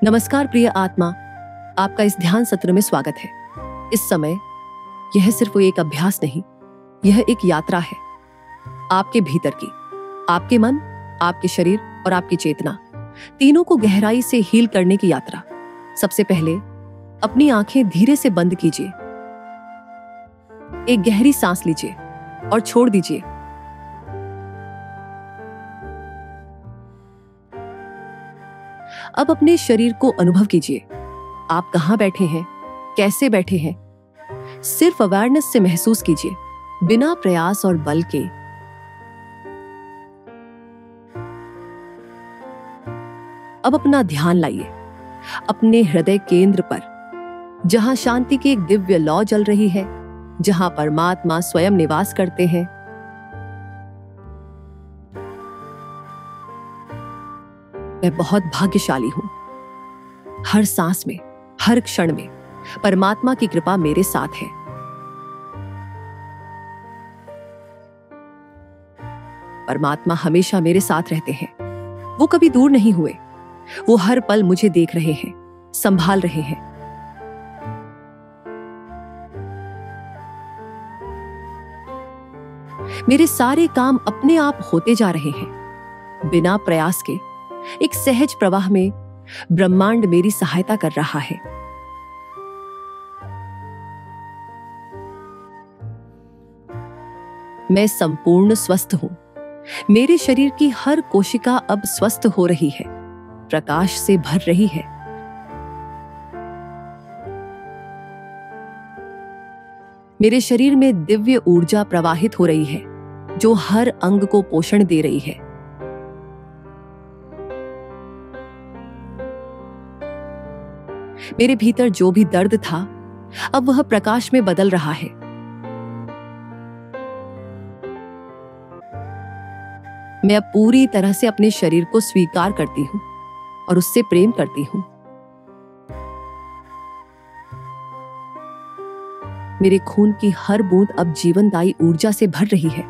नमस्कार प्रिय आत्मा, आपका इस ध्यान सत्र में स्वागत है। इस समय यह सिर्फ एक अभ्यास नहीं, यह एक यात्रा है आपके भीतर की। आपके मन, आपके शरीर और आपकी चेतना तीनों को गहराई से हील करने की यात्रा। सबसे पहले अपनी आंखें धीरे से बंद कीजिए, एक गहरी सांस लीजिए और छोड़ दीजिए। अब अपने शरीर को अनुभव कीजिए। आप कहां बैठे हैं, कैसे बैठे हैं, सिर्फ अवेयरनेस से महसूस कीजिए, बिना प्रयास और बल के। अब अपना ध्यान लाइए अपने हृदय केंद्र पर, जहां शांति की एक दिव्य लौ जल रही है, जहां परमात्मा स्वयं निवास करते हैं। मैं बहुत भाग्यशाली हूं। हर सांस में, हर क्षण में परमात्मा की कृपा मेरे साथ है। परमात्मा हमेशा मेरे साथ रहते हैं। वो कभी दूर नहीं हुए। वो हर पल मुझे देख रहे हैं, संभाल रहे हैं। मेरे सारे काम अपने आप होते जा रहे हैं, बिना प्रयास के। एक सहज प्रवाह में ब्रह्मांड मेरी सहायता कर रहा है। मैं संपूर्ण स्वस्थ हूं। मेरे शरीर की हर कोशिका अब स्वस्थ हो रही है, प्रकाश से भर रही है। मेरे शरीर में दिव्य ऊर्जा प्रवाहित हो रही है, जो हर अंग को पोषण दे रही है। मेरे भीतर जो भी दर्द था, अब वह प्रकाश में बदल रहा है। मैं अब पूरी तरह से अपने शरीर को स्वीकार करती हूं और उससे प्रेम करती हूं। मेरे खून की हर बूंद अब जीवनदायी ऊर्जा से भर रही है।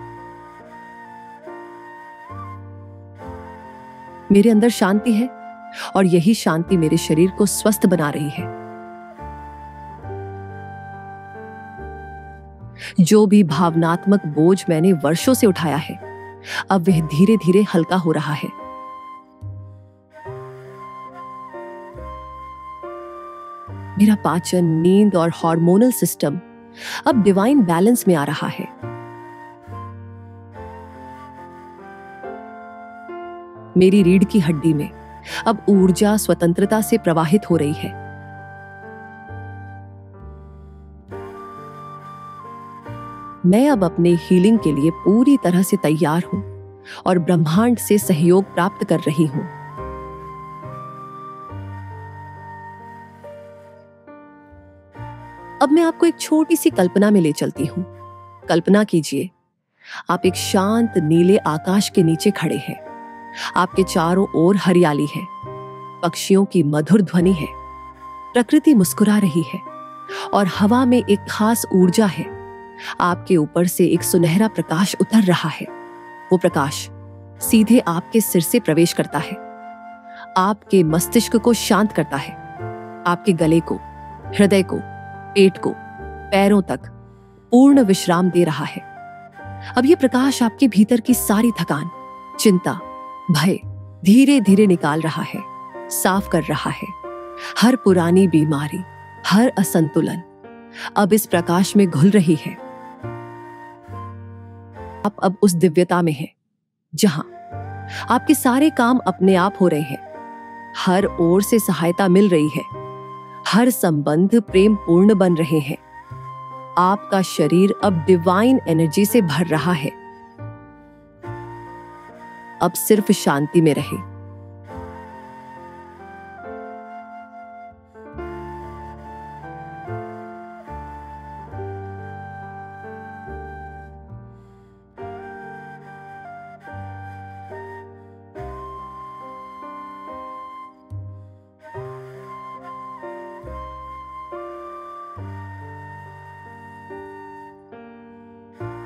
मेरे अंदर शांति है और यही शांति मेरे शरीर को स्वस्थ बना रही है। जो भी भावनात्मक बोझ मैंने वर्षों से उठाया है, अब वह धीरे धीरे हल्का हो रहा है। मेरा पाचन, नींद और हार्मोनल सिस्टम अब डिवाइन बैलेंस में आ रहा है। मेरी रीढ़ की हड्डी में अब ऊर्जा स्वतंत्रता से प्रवाहित हो रही है। मैं अब अपने हीलिंग के लिए पूरी तरह से तैयार हूं और ब्रह्मांड से सहयोग प्राप्त कर रही हूं। अब मैं आपको एक छोटी सी कल्पना में ले चलती हूं। कल्पना कीजिए, आप एक शांत नीले आकाश के नीचे खड़े हैं। आपके चारों ओर हरियाली है, पक्षियों की मधुर ध्वनि है, प्रकृति मुस्कुरा रही है और हवा में एक खास ऊर्जा है। आपके ऊपर से एक सुनहरा प्रकाश उतर रहा है। वो प्रकाश सीधे आपके सिर से प्रवेश करता है, आपके मस्तिष्क को शांत करता है, आपके गले को, हृदय को, पेट को, पैरों तक पूर्ण विश्राम दे रहा है। अब ये प्रकाश आपके भीतर की सारी थकान, चिंता, भय धीरे धीरे निकाल रहा है, साफ कर रहा है। हर पुरानी बीमारी, हर असंतुलन अब इस प्रकाश में घुल रही है। आप अब उस दिव्यता में हैं, जहां आपके सारे काम अपने आप हो रहे हैं। हर ओर से सहायता मिल रही है, हर संबंध प्रेम पूर्ण बन रहे हैं। आपका शरीर अब डिवाइन एनर्जी से भर रहा है। अब सिर्फ शांति में रहे।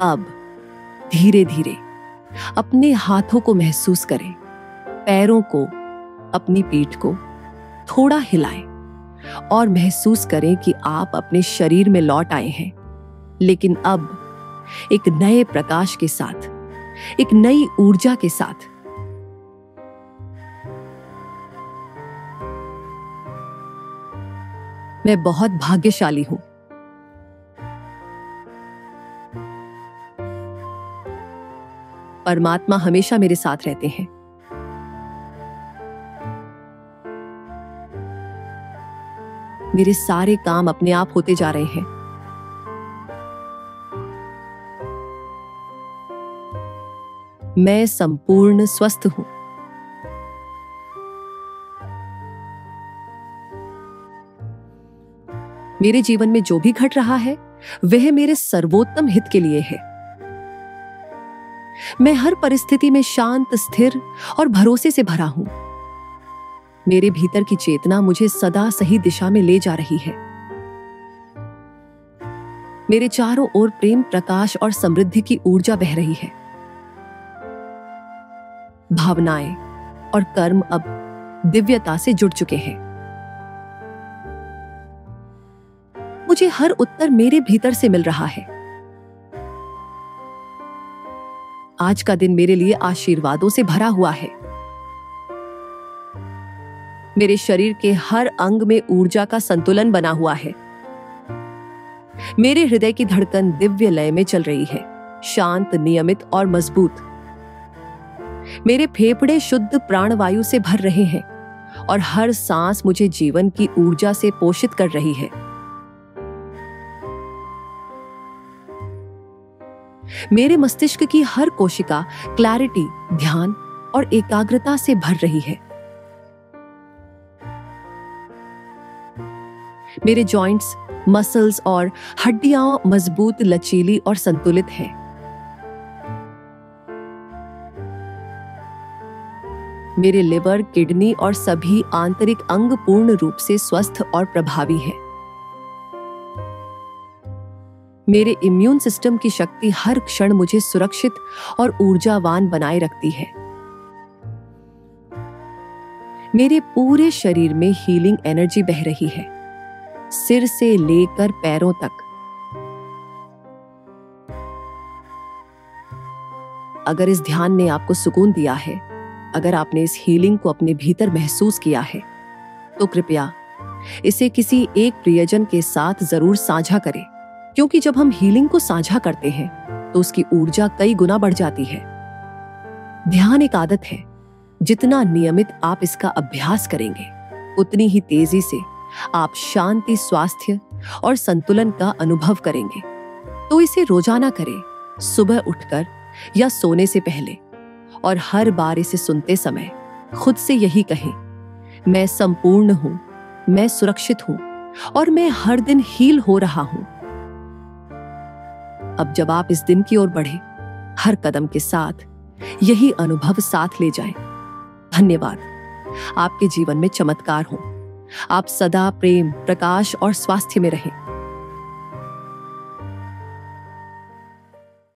अब धीरे धीरे अपने हाथों को महसूस करें, पैरों को, अपनी पीठ को, थोड़ा हिलाएं और महसूस करें कि आप अपने शरीर में लौट आए हैं, लेकिन अब एक नए प्रकाश के साथ, एक नई ऊर्जा के साथ। मैं बहुत भाग्यशाली हूं। परमात्मा हमेशा मेरे साथ रहते हैं। मेरे सारे काम अपने आप होते जा रहे हैं। मैं संपूर्ण स्वस्थ हूं। मेरे जीवन में जो भी घट रहा है वह मेरे सर्वोत्तम हित के लिए है। मैं हर परिस्थिति में शांत, स्थिर और भरोसे से भरा हूं। मेरे भीतर की चेतना मुझे सदा सही दिशा में ले जा रही है। मेरे चारों ओर प्रेम, प्रकाश और समृद्धि की ऊर्जा बह रही है। भावनाएं और कर्म अब दिव्यता से जुड़ चुके हैं। मुझे हर उत्तर मेरे भीतर से मिल रहा है। आज का दिन मेरे लिए आशीर्वादों से भरा हुआ है। मेरे शरीर के हर अंग में ऊर्जा का संतुलन बना हुआ है। मेरे हृदय की धड़कन दिव्य लय में चल रही है, शांत, नियमित और मजबूत। मेरे फेफड़े शुद्ध प्राणवायु से भर रहे हैं और हर सांस मुझे जीवन की ऊर्जा से पोषित कर रही है। मेरे मस्तिष्क की हर कोशिका क्लैरिटी, ध्यान और एकाग्रता से भर रही है। मेरे जॉइंट्स, मसल्स और हड्डियां मजबूत, लचीली और संतुलित हैं। मेरे लिवर, किडनी और सभी आंतरिक अंग पूर्ण रूप से स्वस्थ और प्रभावी हैं। मेरे इम्यून सिस्टम की शक्ति हर क्षण मुझे सुरक्षित और ऊर्जावान बनाए रखती है। मेरे पूरे शरीर में हीलिंग एनर्जी बह रही है, सिर से लेकर पैरों तक। अगर इस ध्यान ने आपको सुकून दिया है, अगर आपने इस हीलिंग को अपने भीतर महसूस किया है, तो कृपया इसे किसी एक प्रियजन के साथ जरूर साझा करें, क्योंकि जब हम हीलिंग को साझा करते हैं तो उसकी ऊर्जा कई गुना बढ़ जाती है। ध्यान एक आदत है। जितना नियमित आप इसका अभ्यास करेंगे, उतनी ही तेजी से आप शांति, स्वास्थ्य और संतुलन का अनुभव करेंगे। तो इसे रोजाना करें, सुबह उठकर या सोने से पहले, और हर बार इसे सुनते समय खुद से यही कहें, मैं संपूर्ण हूं, मैं सुरक्षित हूं और मैं हर दिन हील हो रहा हूं। अब जब आप इस दिन की ओर बढ़े, हर कदम के साथ यही अनुभव साथ ले जाएं। धन्यवाद। आपके जीवन में चमत्कार हो। आप सदा प्रेम, प्रकाश और स्वास्थ्य में रहें।